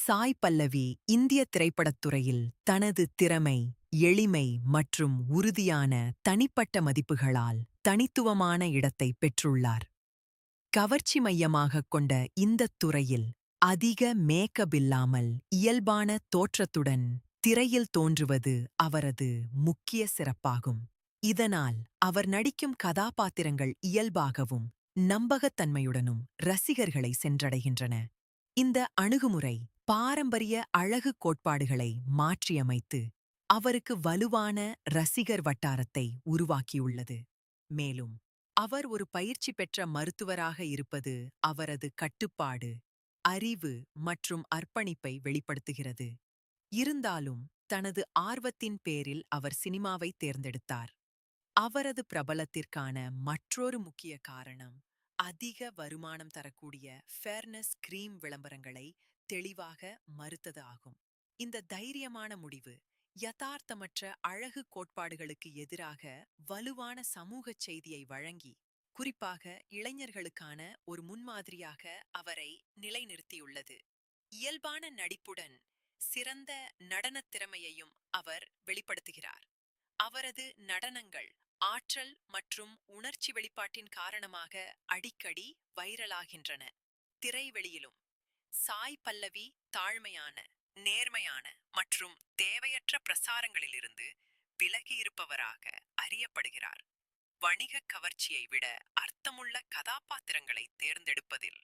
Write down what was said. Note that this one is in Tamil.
சாய் பல்லவி இந்திய திரைப்படத்துறையில் தனது திறமை, எளிமை மற்றும் உறுதியான தனிப்பட்ட மதிப்புகளால் தனித்துவமான இடத்தை பெற்றுள்ளார். கவர்ச்சி மையமாகக் கொண்ட இந்தத் துறையில் அதிக மேக்கப் இல்லாமல் இயல்பான தோற்றத்துடன் திரையில் தோன்றுவது அவரது முக்கிய சிறப்பாகும். இதனால் அவர் நடிக்கும் கதாபாத்திரங்கள் இயல்பாகவும் நம்பகத்தன்மையுடனும் ரசிகர்களை சென்றடைகின்றன. இந்த அணுகுமுறை பாரம்பரிய அழகு கோட்பாடுகளை மாற்றியமைத்து அவருக்கு வலுவான ரசிகர் வட்டாரத்தை உருவாக்கியுள்ளது. மேலும் அவர் ஒரு பயிற்சி பெற்ற மருத்துவராக இருப்பது அவரது கட்டுப்பாடு, அறிவு மற்றும் அர்ப்பணிப்பை வெளிப்படுத்துகிறது. இருந்தாலும் தனது ஆர்வத்தின் பேரில் அவர் சினிமாவை தேர்ந்தெடுத்தார். அவரது பிரபலத்திற்கான மற்றொரு முக்கிய காரணம் அதிக வருமானம் தரக்கூடிய ஃபேர்னஸ் கிரீம் விளம்பரங்களை தெளிவாக மறுத்தது ஆகும். இந்த தைரியமான முடிவு யதார்த்தமற்ற அழகு கோட்பாடுகளுக்கு எதிராக வலுவான சமூக செய்தியை வழங்கி, குறிப்பாக இளைஞர்களுக்கான ஒரு முன்மாதிரியாக அவரை நிலைநிறுத்தியுள்ளது. இயல்பான நடிப்புடன் சிறந்த நடனத் திறமையையும் அவர் வெளிப்படுத்துகிறார். அவரது நடனங்கள் ஆற்றல் மற்றும் உணர்ச்சி வெளிப்பாட்டின் காரணமாக அடிக்கடி வைரலாகின்றன. திரைவெளியிலும் சாய் பல்லவி தாழ்மையான, நேர்மையான மற்றும் தேவையற்ற பிரசாரங்களிலிருந்து விலகியிருப்பவராக அறியப்படுகிறார். வணிக கவர்ச்சியை விட அர்த்தமுள்ள கதாபாத்திரங்களை தேர்ந்தெடுப்பதில்